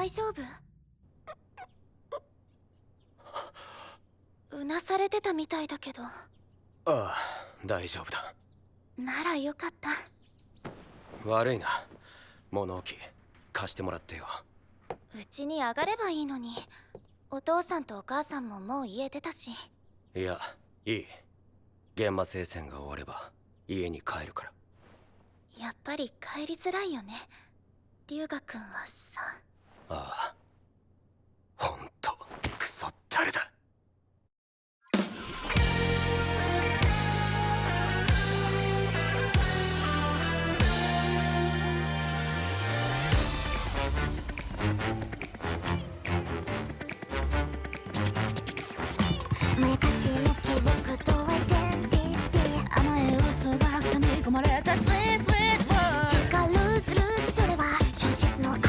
大丈夫？うなされてたみたいだけど。ああ、大丈夫だ。ならよかった。悪いな、物置貸してもらってよ。うちに上がればいいのに。お父さんとお母さんももう家出たし。いや、いい。現場聖戦が終われば家に帰るから。やっぱり帰りづらいよね、龍河君はさ。ああ、ほんとクソ誰だ。昔の記憶とアイデンティティ、甘い嘘が挟み込まれたスイートスイートワールド。結果ルーズルーズ、それは消失の合図。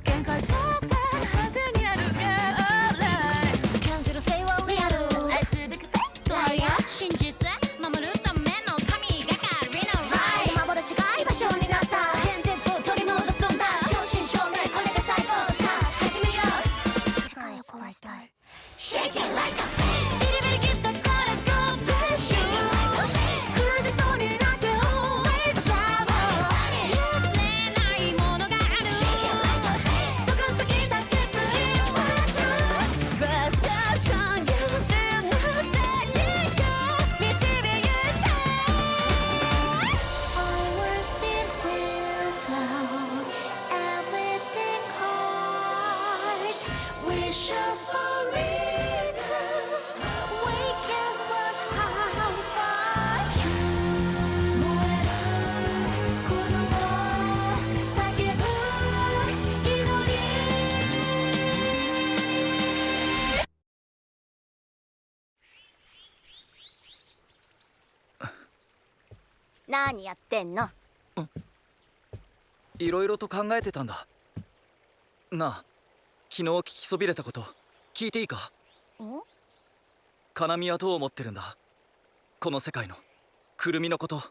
限界突破の果てにある Yeah alright。感じる性はリアル、愛すべきフェイトライアー、真実守るための神がかりのライト。幻が居場所になった、現実を取り戻すんだ。正真正銘、これが最高さ。始めよう、世界を壊したい。Shake it like a fake。ビリビリきたからゴーブレッシュ。震えてそうになって always travel。譲れないものがある。ドカンときた決意は trust。Best of 超優秀なステージが導いた。I will see without everything hard. We should for reason. We can first have fun. 燃えるこの叫ぶ祈り。何やってんの？いろいろと考えてたんだ。なあ、昨日聞きそびれたこと聞いていいか？カナミはどう思ってるんだ？この世界のくるみのこと。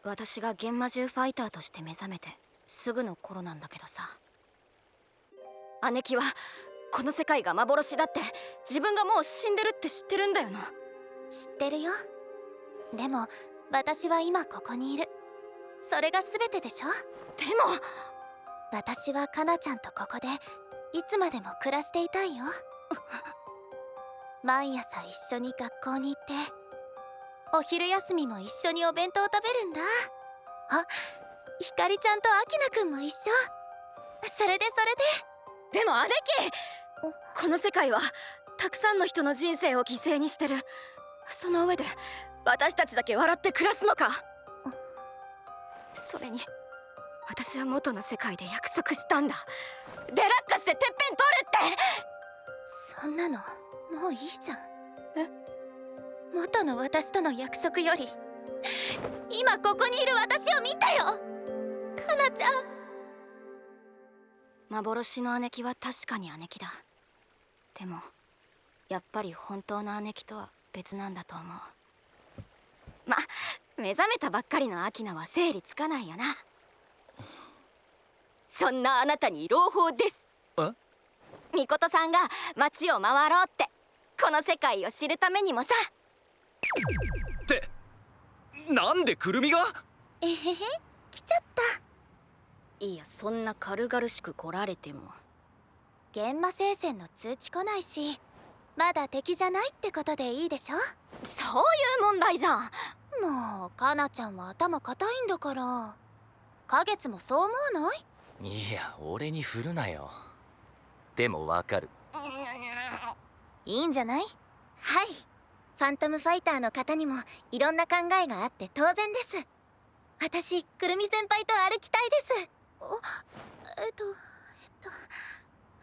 私が幻魔獣ファイターとして目覚めてすぐの頃なんだけどさ、姉貴はこの世界が幻だって自分がもう死んでるって知ってるんだよな。知ってるよ。でも私は今ここにいる。それが全てでしょ。でも私はカナちゃんとここでいつまでも暮らしていたいよ。毎朝一緒に学校に行ってお昼休みも一緒にお弁当食べるんだ。あ、ひかりちゃんとアキナくんも一緒。それででも姉貴、この世界はたくさんの人の人生を犠牲にしてる。その上で私たちだけ笑って暮らすのか。それに私は元の世界で約束したんだ。デラックスでてっぺん取るって。そんなのもういいじゃん。元の私との約束より今ここにいる私を見てよ、カナちゃん。幻の姉貴は確かに姉貴だ。でもやっぱり本当の姉貴とは別なんだと思う。ま、目覚めたばっかりのアキナは整理つかないよな。そんなあなたに朗報です。ミコトさんが街を回ろうって。この世界を知るためにもさ。ってなんでくるみが？えへへ、来ちゃった。いや、そんな軽々しく来られても。幻魔聖戦の通知来ないし、まだ敵じゃないってことでいいでしょ。そういう問題じゃん。もうカナちゃんは頭固いんだから。花月もそう思わない？いや、俺に振るなよ。でもわかる。いいんじゃない？はい。ファントムファイターの方にもいろんな考えがあって当然です。私、くるみ先輩と歩きたいです。は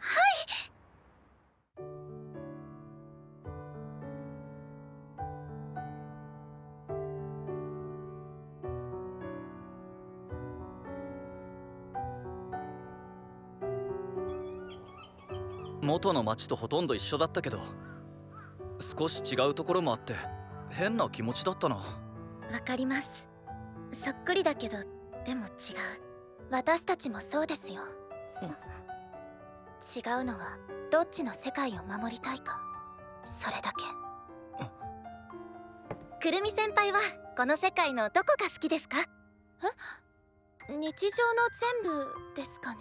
い。元の町とほとんど一緒だったけど、少し違うところもあって変な気持ちだったな。わかります。そっくりだけどでも違う。私たちもそうですよ。違うのはどっちの世界を守りたいか、それだけ。くるみ先輩はこの世界のどこが好きですか？え？日常の全部ですかね。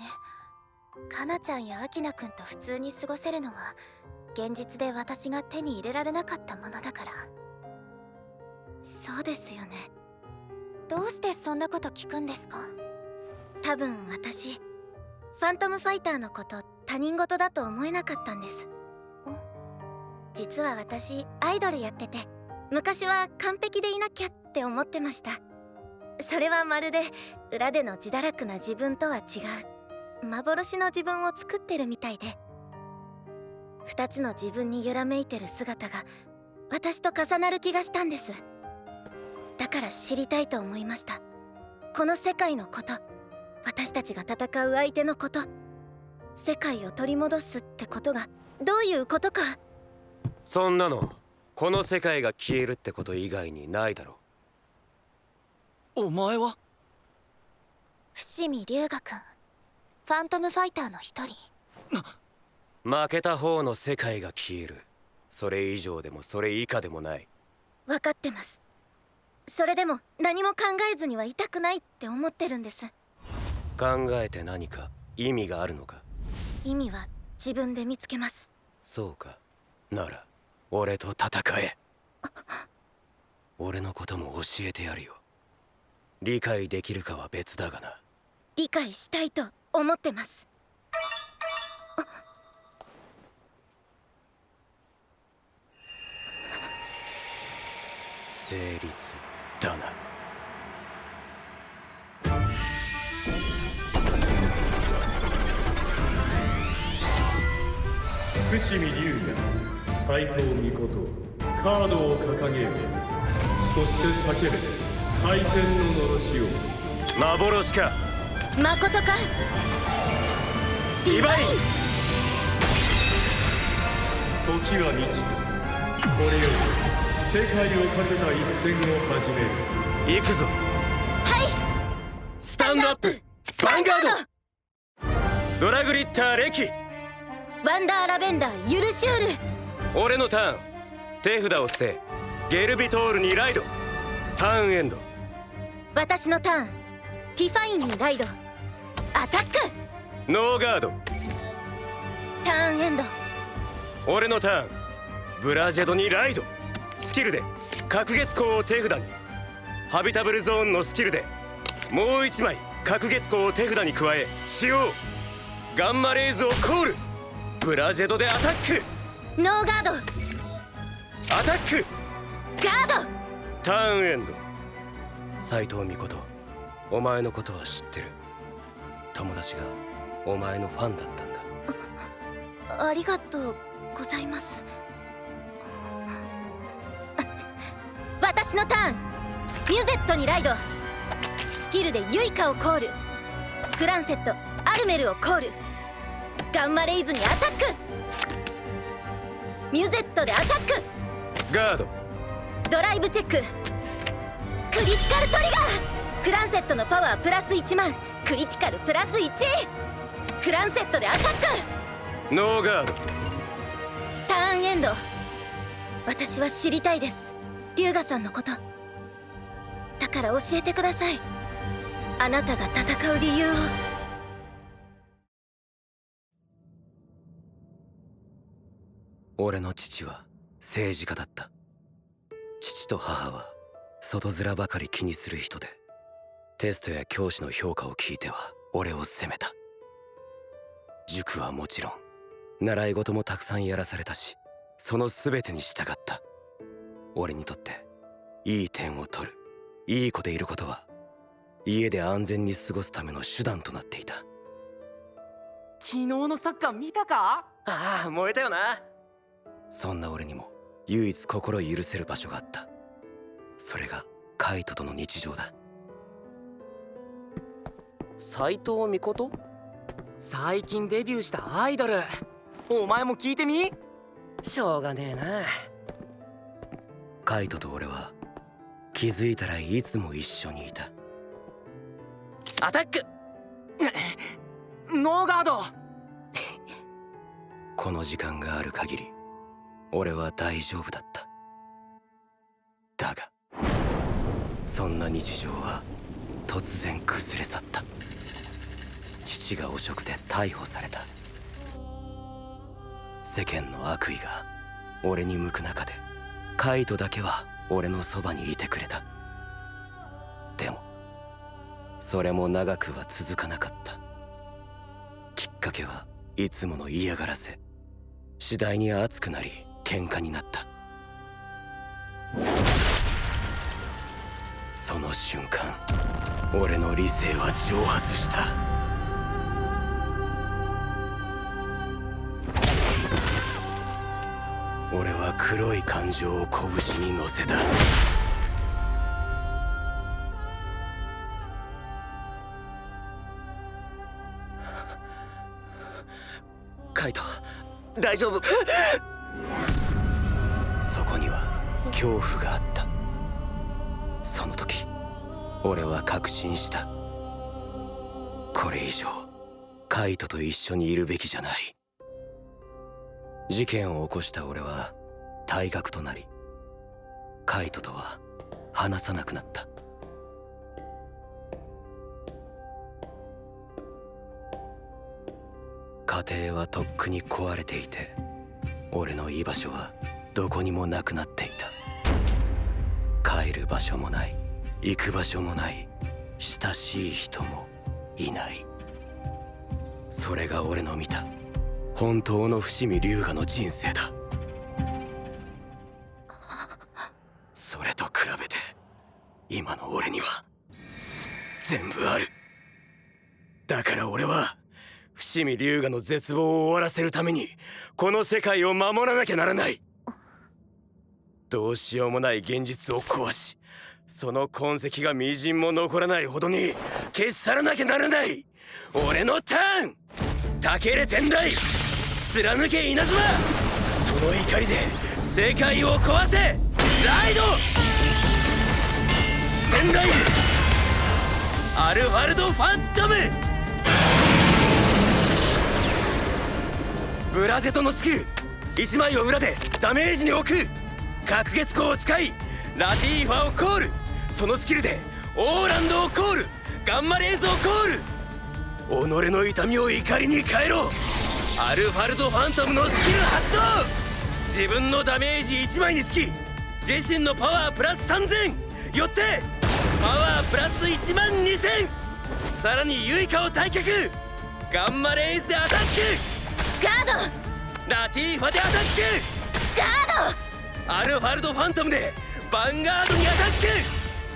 かなちゃんやアキナくんと普通に過ごせるのは現実で私が手に入れられなかったものだから。そうですよね。どうしてそんなこと聞くんですか？多分私ファントムファイターのこと他人事だと思えなかったんです。実は私アイドルやってて、昔は完璧でいなきゃって思ってました。それはまるで裏での自堕落な自分とは違う幻の自分を作ってるみたいで、二つの自分に揺らめいてる姿が私と重なる気がしたんです。だから知りたいと思いました。この世界のこと、私たちが戦う相手のこと、世界を取り戻すってことがどういうことか。そんなのこの世界が消えるってこと以外にないだろお前は？伏見龍河くん、ファントムファイターの一人。負けた方の世界が消える。それ以上でもそれ以下でもない。分かってます。それでも何も考えずにはいたくないって思ってるんです。考えて何か意味があるのか？意味は自分で見つけます。そうか。なら俺と戦え。俺のことも教えてやるよ。理解できるかは別だがな。理解したいと思ってます。成立だな。伏見龍が斎藤命カードを掲げよ。そして叫べ敗戦ののろしを。幻か誠か。ディバイン。時は満ちた。これより世界をかけた一戦を始める。行くぞ。はい。スタンドアップヴァンガード。ドラグリッターレキ。ワンダーラベンダーユルシュール。俺のターン。手札を捨てゲルビトールにライド。ターンエンド。私のターン。ティファインにライド。アタック。ノーガード。ターンエンド。俺のターン。ブラジェドにライド。スキルで隔月光を手札に。ハビタブルゾーンのスキルでもう一枚隔月光を手札に加え使用。ガンマレイズをコール。ブラジェドでアタック。ノーガード。アタック。ガード。ターンエンド。斎藤命お前のことは知ってる。友達がお前のファンだったんだ。ありがとうございます。私のターン。ミュゼットにライド。スキルでユイカをコール。フランセットアルメルをコール。ガンマレイズにアタック。ミュゼットでアタック。ガード。ドライブチェック。クリティカルトリガー。フランセットのパワープラス1万。クリティカルプラス1。フランセットでアタック。ノーガード。ターンエンド。私は知りたいです、龍河さんのこと。だから教えてください。あなたが戦う理由を。俺の父は政治家だった。父と母は外面ばかり気にする人で、テストや教師の評価を聞いては俺を責めた。塾はもちろん習い事もたくさんやらされたし、その全てに従った。俺にとっていい点を取る、いい子でいることは家で安全に過ごすための手段となっていた。昨日のサッカー見たか？ああ、燃えたよな。そんな俺にも唯一心許せる場所があった。それがカイトとの日常だ。斎藤命？最近デビューしたアイドル。お前も聞いてみ。しょうがねえな。カイトと俺は気づいたらいつも一緒にいた。アタックノーガード。この時間がある限り俺は大丈夫だった。だがそんな日常は突然崩れ去った。父が汚職で逮捕された。世間の悪意が俺に向く中でカイトだけは俺のそばにいてくれた。でもそれも長くは続かなかった。きっかけはいつもの嫌がらせ。次第に熱くなり喧嘩になった。その瞬間俺の理性は蒸発した。俺は黒い感情を拳に乗せた。カイト、大丈夫？そこには恐怖があった。その時俺は確信した。これ以上カイトと一緒にいるべきじゃない。事件を起こした俺は退学となり、カイトとは話さなくなった。家庭はとっくに壊れていて、俺の居場所はどこにもなくなっていた。帰る場所もない、行く場所もない、親しい人もいない。それが俺の見た本当の伏見龍河の人生だ。それと比べて今の俺には全部ある。だから俺は伏見龍河の絶望を終わらせるためにこの世界を守らなきゃならない。どうしようもない現実を壊し、その痕跡がみじんも残らないほどに消し去らなきゃならない。俺のターン、武入天台、貫け稲妻。その怒りで世界を壊せ。ライド仙台アルファルド・ファントム。ブラゼトのスキル1枚を裏でダメージに置く。隔月光を使いラティーファをコール。そのスキルでオーランドをコール。ガンマレイズをコール。己の痛みを怒りに変えろ。アルファルド・ファントムのスキル発動。自分のダメージ1枚につき自身のパワープラス3000、よってパワープラス1万2000。さらにユイカを退却。ガンマレイズでアタック。ガード、ラティーファでアタック。ガード、アルファルド・ファントムでヴァンガードにアタック。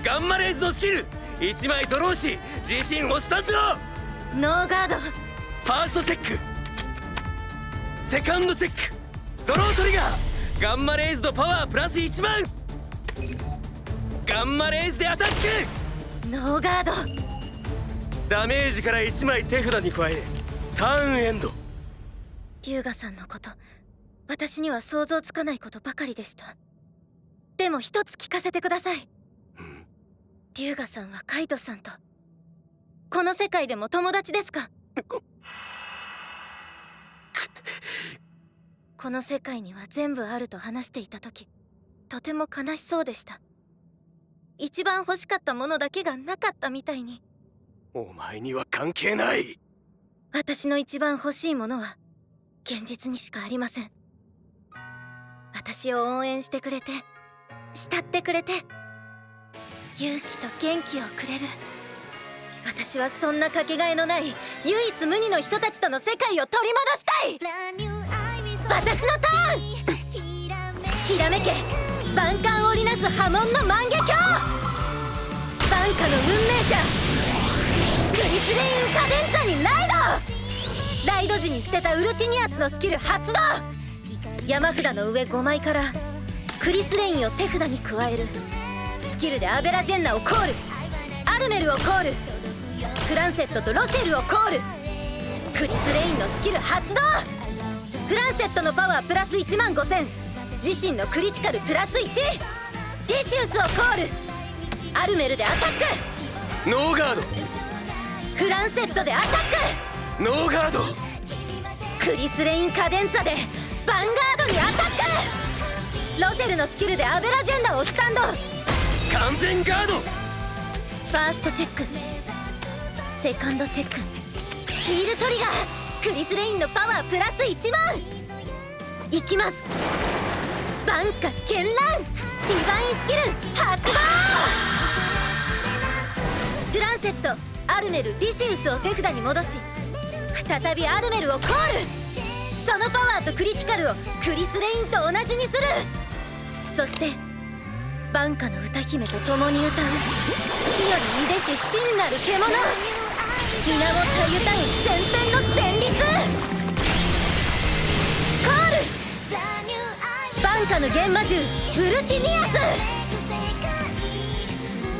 ガンマレイズのスキル1枚ドローし自身をスタンド。ノーガード。ファーストチェック、セカンドチェック、ドロートリガー。ガンマレイズのパワープラス1万。ガンマレイズでアタック。ノーガード。ダメージから1枚手札に加えターンエンド。龍河さんのこと、私には想像つかないことばかりでした。でも一つ聞かせてください。龍河さんはカイトさんとこの世界でも友達ですか？この世界には全部あると話していた時、とても悲しそうでした。一番欲しかったものだけがなかったみたいに。お前には関係ない。私の一番欲しいものは現実にしかありません。私を応援してくれて、慕ってくれて、勇気と元気をくれる。私はそんなかけがえのない唯一無二の人たちとの世界を取り戻したい。私のターン、きらめけ万感織りなす波紋の万華鏡。万華の運命者クリスレインカデンツァにライド。ライド時に捨てたウルティニアスのスキル発動。山札の上5枚からクリスレインを手札に加える。スキルでアベラジェンナをコール。アルメルをコール。フランセットとロシェルをコール。クリスレインのスキル発動。フランセットのパワープラス1万5000、自身のクリティカルプラス1。リシウスをコール。アルメルでアタック。ノーガード。フランセットでアタッノーガード。ククリスレインカデンツァでヴァンガードにアタック。ロシェルのスキルでアベラジェンダをスタンド。完全ガード。ファーストチェック、セカンドチェック、ヒールトリガー。クリスレインのパワープラス1万。いきます。バンカ絢爛、ディバインスキル発動。フランセット、アルメル、リシウスを手札に戻し、再びアルメルをコール。そのパワーとクリティカルをクリスレインと同じにする。そしてバンカの歌姫と共に歌う月よりいでし真なる獣。皆をたゆたい戦編の旋律。コール。バンカの幻魔獣ウルティニアス。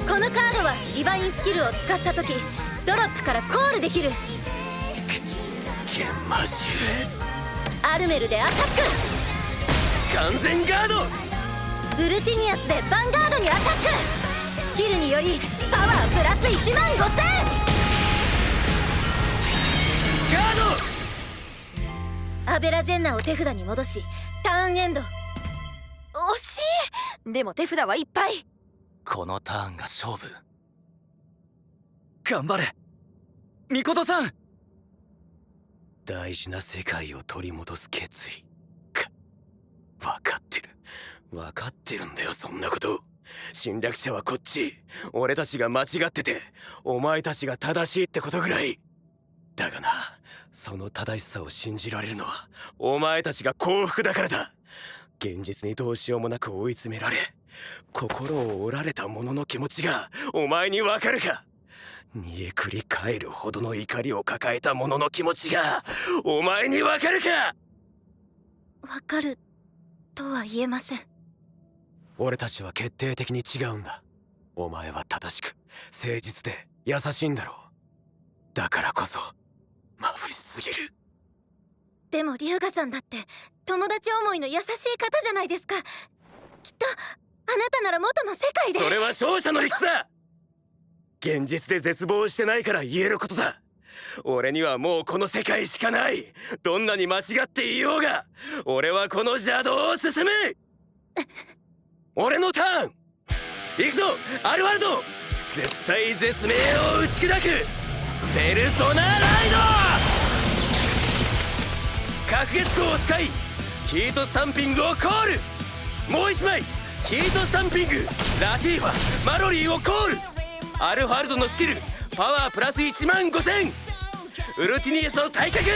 このカードはディバインスキルを使った時ドロップからコールできる。幻魔獣。アルメルでアタッ完全ガード。ク。ウルティニアスでヴァンガードにアタック。スキルによりパワープラス1万5000。ガード。アベラジェンナを手札に戻しターンエンド。惜しい。でも手札はいっぱい。このターンが勝負。頑張れミコトさん。大事な世界を取り戻す決意か。分かってる分かってるんだよ、そんなこと。侵略者はこっち。俺たちが間違っててお前たちが正しいってことぐらいだがな。その正しさを信じられるのはお前たちが幸福だからだ。現実にどうしようもなく追い詰められ心を折られた者の気持ちがお前にわかるか。煮えくり返るほどの怒りを抱えた者の気持ちがお前にわかるか。わかるとは言えません。俺たちは決定的に違うんだ。お前は正しく誠実で優しいんだろう。だからこそ眩しすぎる。でも龍河さんだって友達思いの優しい方じゃないですか。きっとあなたなら元の世界で。それは勝者の理屈だ。現実で絶望してないから言えることだ。俺にはもうこの世界しかない。どんなに間違っていようが俺はこの邪道を進む。俺のターン行くぞアルワルド。絶対絶命を打ち砕くペルソナライド。隔月光を使いヒートスタンピングをコール。もう一枚ヒートスタンピングラティーファマロリーをコール。アルファルドのスキルパワープラス1万5000。ウルティニエスの体格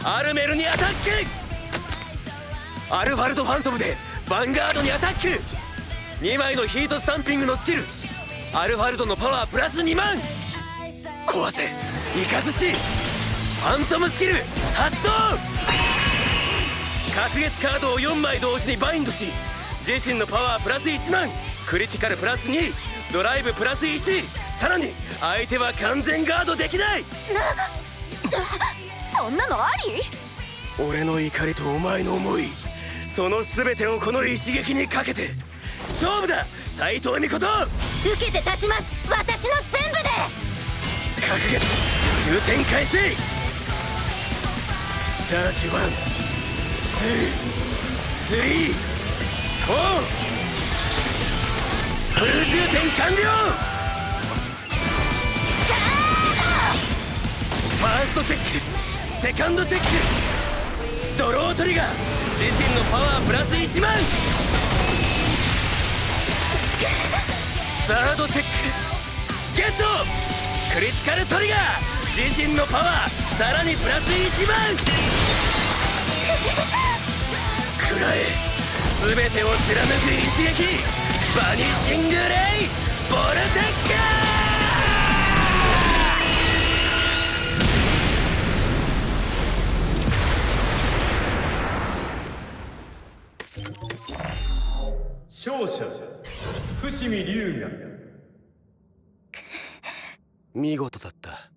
アルメルにアタック。アルファルドファントムでヴァンガードにアタック。2枚のヒートスタンピングのスキルアルファルドのパワープラス2万。壊せイカズチファントムスキル発動。隔月カードを4枚同時にバインドし自身のパワープラス1万クリティカルプラス2ドライブプラス1。さらに相手は完全ガードできない。そんなのあり？俺の怒りとお前の思いその全てをこの一撃にかけて勝負だ斎藤美琴。受けて立ちます。私の全部で。隔月重点開始。チャージ1、2、3、4。フル充填完了。ファーストチェックセカンドチェックドロートリガー自身のパワープラス1万。サードチェックゲットクリティカルトリガー自身のパワーさらにプラス1万。食らえ全てを貫く一撃バニシングレイボルテッカー。勝者伏見龍河。見事だった。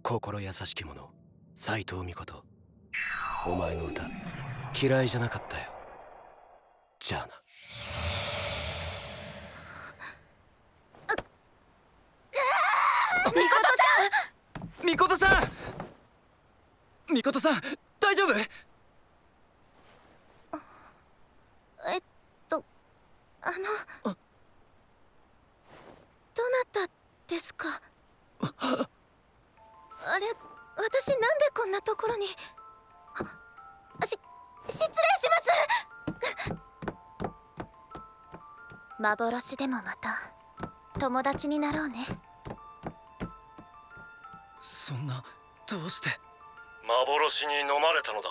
心優しき者斎藤美琴。お前の歌嫌いじゃなかったよ。じゃあな。ミコトちゃんことさん大丈夫？どなたですか？あれ、私なんでこんなところに。失礼します幻でもまた友達になろうね。そんな、どうして？幻に飲まれたのだ。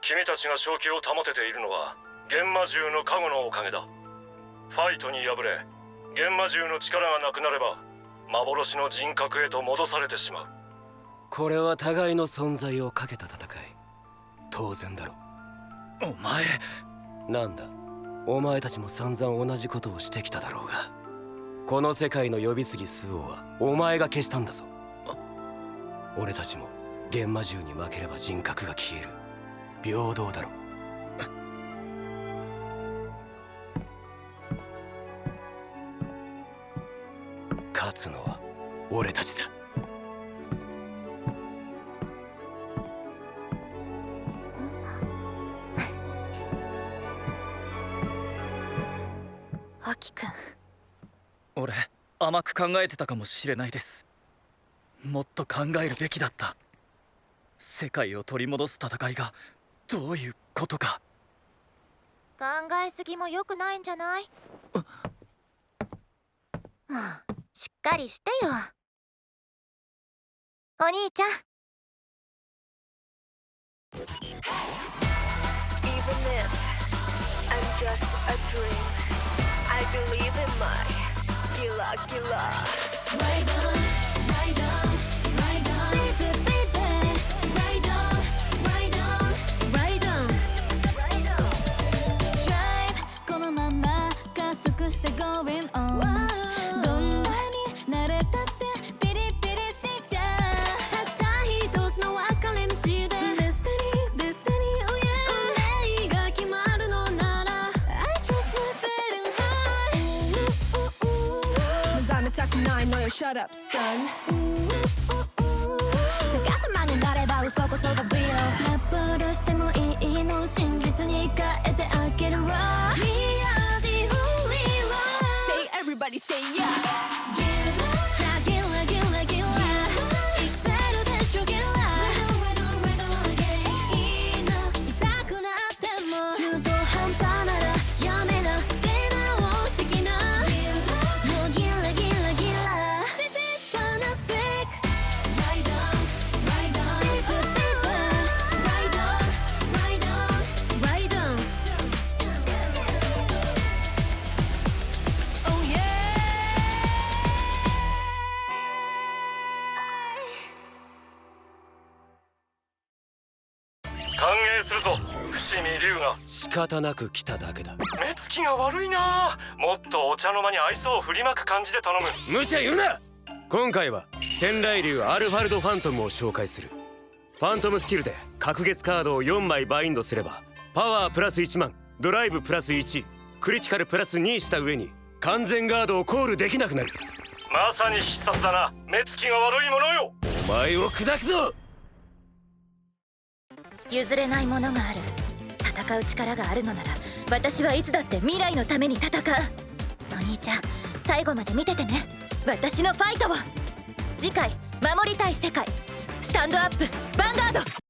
君たちが正気を保てているのは幻魔獣の加護のおかげだ。ファイトに敗れ幻魔獣の力がなくなれば幻の人格へと戻されてしまう。これは互いの存在をかけた戦い。当然だろ。お前。なんだ、お前たちも散々同じことをしてきただろうが、この世界の呼び継ぎスオはお前が消したんだぞ。俺たちも幻魔獣に負ければ人格が消える。平等だろ。勝つのは俺たちだ。アキくん、俺甘く考えてたかもしれないです。もっと考えるべきだった。世界を取り戻す戦いがどういうことか。考えすぎも良くないんじゃない？もうしっかりしてよ、お兄ちゃん。Even if I'm just a dream, I believe in my Gila Gila. Ride on, ride on, ride on, baby, baby. Ride on, ride on, ride on, Right on. drive このまま加速して going on。どんなに慣れたってピリピリしちゃう。たった一つの分かれ道で Destiny, Destiny, oh yeah。運命が決まるのなら I trust my feeling high。目覚めたくないのよ Shut up son。逆さまになれば嘘こそが real。幻してもいいの真実に変えてあげるわ。We are the only ones。 Say everybody say yeah。 さあギラギラギラ生きてるでしょギラ。いいの痛くなっても中途半端ならやめな出直し的な。もうギラギラギラ This is gonna stick。 Ride on, ride on, baby, baby。 Ride on, ride on, ride on。 Oh yeah。歓迎するぞ伏見龍が。仕方なく来ただけだ。目つきが悪いな。もっとお茶の間に愛想を振りまく感じで頼む。無茶言うな。今回は天雷竜アルファルドファントムを紹介する。ファントムスキルで隔月カードを4枚バインドすればパワープラス1万、ドライブプラス1、クリティカルプラス2した上に完全ガードをコールできなくなる。まさに必殺だな。目つきが悪いものよ。お前を砕くぞ。譲れないものがある。戦う力があるのなら私はいつだって未来のために戦う。お兄ちゃん最後まで見ててね、私のファイトを。次回守りたい世界スタンドアップヴァンガード。